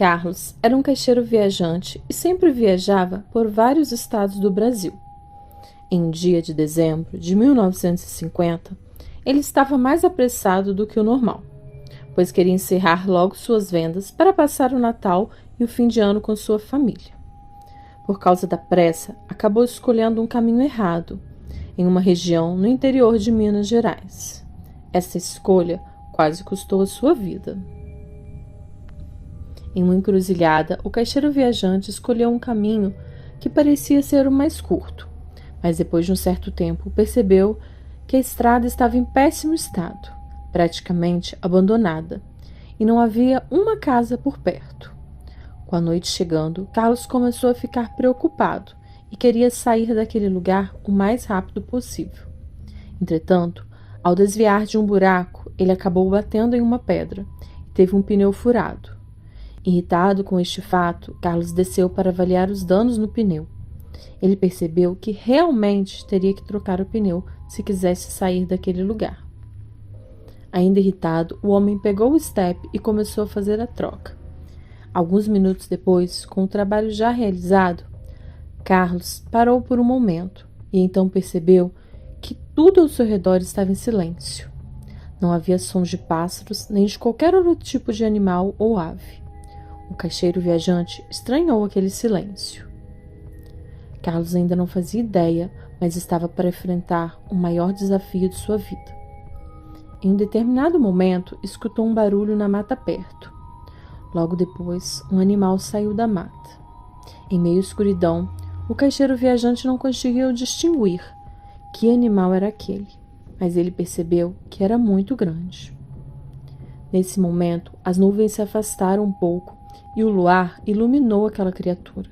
Carlos era um caixeiro viajante e sempre viajava por vários estados do Brasil. Em um dia de dezembro de 1950, ele estava mais apressado do que o normal, pois queria encerrar logo suas vendas para passar o Natal e o fim de ano com sua família. Por causa da pressa, acabou escolhendo um caminho errado, em uma região no interior de Minas Gerais. Essa escolha quase custou a sua vida. Em uma encruzilhada, o caixeiro viajante escolheu um caminho que parecia ser o mais curto, mas depois de um certo tempo percebeu que a estrada estava em péssimo estado, praticamente abandonada, e não havia uma casa por perto. Com a noite chegando, Carlos começou a ficar preocupado e queria sair daquele lugar o mais rápido possível. Entretanto, ao desviar de um buraco, ele acabou batendo em uma pedra e teve um pneu furado. Irritado com este fato, Carlos desceu para avaliar os danos no pneu. Ele percebeu que realmente teria que trocar o pneu se quisesse sair daquele lugar. Ainda irritado, o homem pegou o estepe e começou a fazer a troca. Alguns minutos depois, com o trabalho já realizado, Carlos parou por um momento e então percebeu que tudo ao seu redor estava em silêncio. Não havia sons de pássaros nem de qualquer outro tipo de animal ou ave. O caixeiro viajante estranhou aquele silêncio. Carlos ainda não fazia ideia, mas estava para enfrentar o maior desafio de sua vida. Em um determinado momento, escutou um barulho na mata perto. Logo depois, um animal saiu da mata. Em meio à escuridão, o caixeiro viajante não conseguiu distinguir que animal era aquele, mas ele percebeu que era muito grande. Nesse momento, as nuvens se afastaram um pouco e o luar iluminou aquela criatura.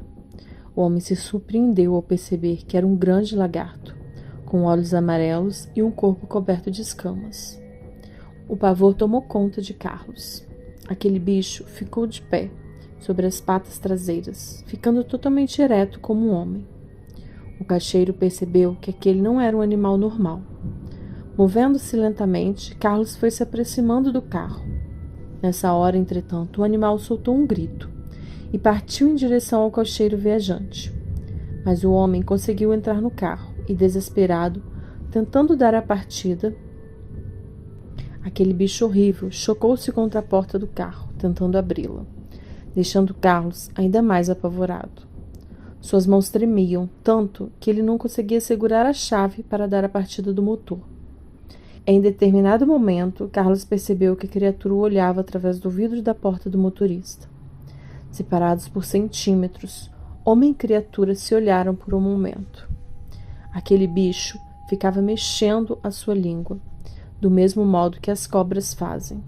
O homem se surpreendeu ao perceber que era um grande lagarto, com olhos amarelos e um corpo coberto de escamas. O pavor tomou conta de Carlos. Aquele bicho ficou de pé, sobre as patas traseiras, ficando totalmente ereto como um homem. O caixeiro percebeu que aquele não era um animal normal. Movendo-se lentamente, Carlos foi se aproximando do carro. Nessa hora, entretanto, o animal soltou um grito e partiu em direção ao caixeiro viajante. Mas o homem conseguiu entrar no carro e, desesperado, tentando dar a partida, aquele bicho horrível chocou-se contra a porta do carro, tentando abri-la, deixando Carlos ainda mais apavorado. Suas mãos tremiam tanto que ele não conseguia segurar a chave para dar a partida do motor. Em determinado momento, Carlos percebeu que a criatura o olhava através do vidro da porta do motorista. Separados por centímetros, homem e criatura se olharam por um momento. Aquele bicho ficava mexendo a sua língua, do mesmo modo que as cobras fazem,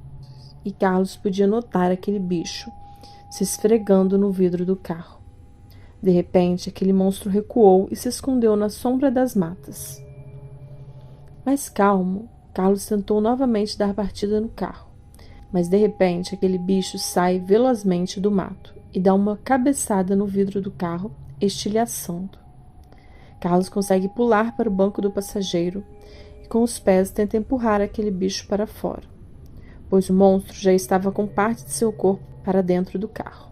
e Carlos podia notar aquele bicho se esfregando no vidro do carro. De repente, aquele monstro recuou e se escondeu na sombra das matas. Mais calmo, Carlos tentou novamente dar partida no carro, mas de repente aquele bicho sai velozmente do mato e dá uma cabeçada no vidro do carro, estilhaçando. Carlos consegue pular para o banco do passageiro e com os pés tenta empurrar aquele bicho para fora, pois o monstro já estava com parte de seu corpo para dentro do carro.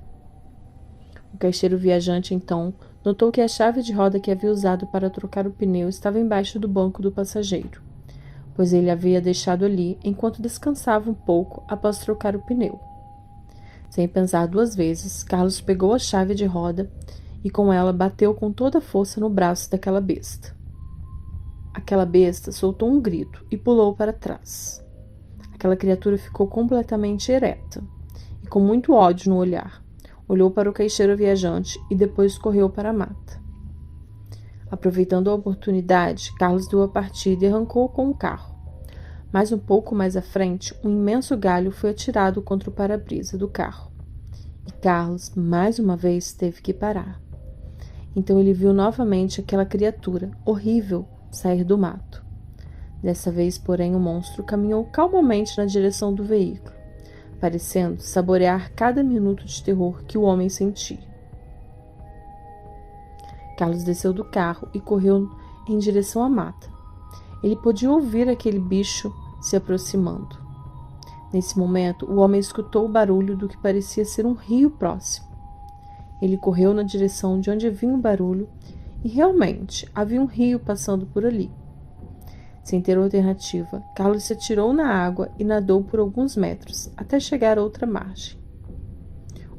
O caixeiro viajante então notou que a chave de roda que havia usado para trocar o pneu estava embaixo do banco do passageiro, pois ele havia deixado ali enquanto descansava um pouco após trocar o pneu. Sem pensar duas vezes, Carlos pegou a chave de roda e com ela bateu com toda a força no braço daquela besta. Aquela besta soltou um grito e pulou para trás. Aquela criatura ficou completamente ereta e com muito ódio no olhar. Olhou para o caixeiro viajante e depois correu para a mata. Aproveitando a oportunidade, Carlos deu a partida e arrancou com o carro. Mas um pouco mais à frente, um imenso galho foi atirado contra o para-brisa do carro. E Carlos, mais uma vez, teve que parar. Então ele viu novamente aquela criatura horrível sair do mato. Dessa vez, porém, o monstro caminhou calmamente na direção do veículo, parecendo saborear cada minuto de terror que o homem sentia. Carlos desceu do carro e correu em direção à mata. Ele podia ouvir aquele bicho se aproximando. Nesse momento, o homem escutou o barulho do que parecia ser um rio próximo. Ele correu na direção de onde vinha o barulho e realmente havia um rio passando por ali. Sem ter alternativa, Carlos se atirou na água e nadou por alguns metros até chegar a outra margem.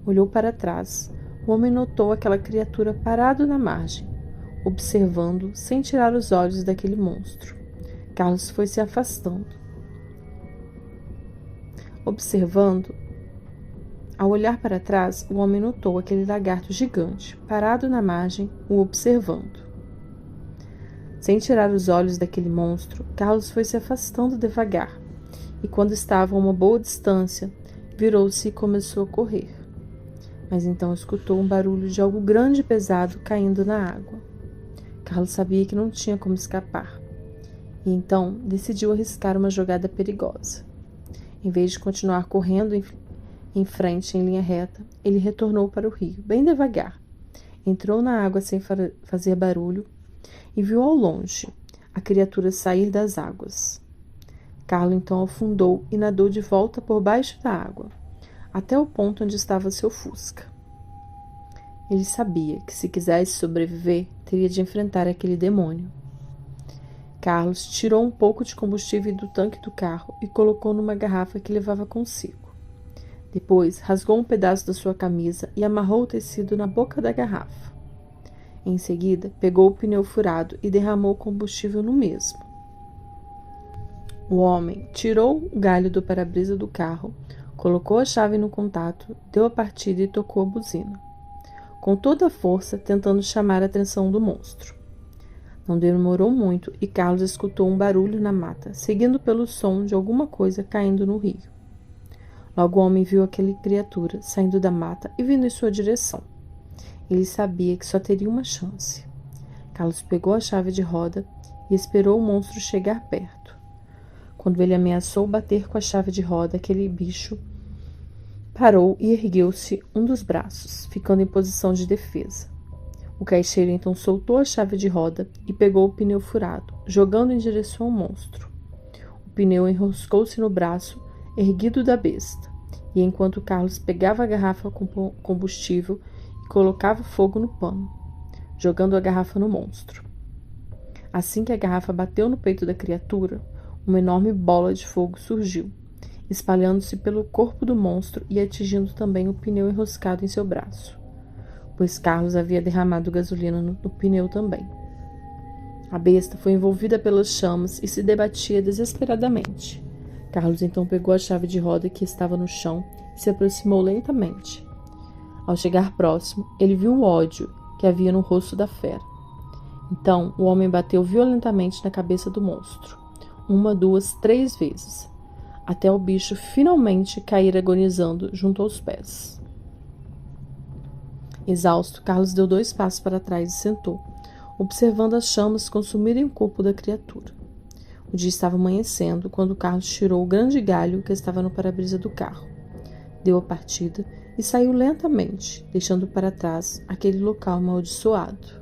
Olhou para trás. O homem notou aquela criatura parado na margem, observando sem tirar os olhos daquele monstro. Carlos foi se afastando. Observando, ao olhar para trás, o homem notou aquele lagarto gigante, parado na margem, o observando. Sem tirar os olhos daquele monstro, Carlos foi se afastando devagar, e quando estava a uma boa distância, virou-se e começou a correr. Mas então escutou um barulho de algo grande e pesado caindo na água. Carlos sabia que não tinha como escapar, e então decidiu arriscar uma jogada perigosa. Em vez de continuar correndo em frente em linha reta, ele retornou para o rio, bem devagar. Entrou na água sem fazer barulho e viu ao longe a criatura sair das águas. Carlos então afundou e nadou de volta por baixo da água, até o ponto onde estava seu Fusca. Ele sabia que se quisesse sobreviver, teria de enfrentar aquele demônio. Carlos tirou um pouco de combustível do tanque do carro e colocou numa garrafa que levava consigo. Depois, rasgou um pedaço da sua camisa e amarrou o tecido na boca da garrafa. Em seguida, pegou o pneu furado e derramou combustível no mesmo. O homem tirou o galho do para-brisa do carro, colocou a chave no contato, deu a partida e tocou a buzina, com toda a força tentando chamar a atenção do monstro. Não demorou muito e Carlos escutou um barulho na mata, seguindo pelo som de alguma coisa caindo no rio. Logo o homem viu aquela criatura saindo da mata e vindo em sua direção. Ele sabia que só teria uma chance. Carlos pegou a chave de roda e esperou o monstro chegar perto. Quando ele ameaçou bater com a chave de roda, aquele bicho parou e ergueu-se um dos braços, ficando em posição de defesa. O caixeiro então soltou a chave de roda e pegou o pneu furado, jogando em direção ao monstro. O pneu enroscou-se no braço erguido da besta, e enquanto Carlos pegava a garrafa com combustível e colocava fogo no pano, jogando a garrafa no monstro. Assim que a garrafa bateu no peito da criatura, uma enorme bola de fogo surgiu, espalhando-se pelo corpo do monstro e atingindo também o pneu enroscado em seu braço, pois Carlos havia derramado gasolina no pneu também. A besta foi envolvida pelas chamas e se debatia desesperadamente. Carlos então pegou a chave de roda que estava no chão e se aproximou lentamente. Ao chegar próximo, ele viu o ódio que havia no rosto da fera. Então, o homem bateu violentamente na cabeça do monstro, 1, 2, 3 vezes, até o bicho finalmente cair agonizando junto aos pés. Exausto, Carlos deu 2 passos para trás e sentou, observando as chamas consumirem o corpo da criatura. O dia estava amanhecendo quando Carlos tirou o grande galho que estava no para-brisa do carro, deu a partida e saiu lentamente, deixando para trás aquele local amaldiçoado.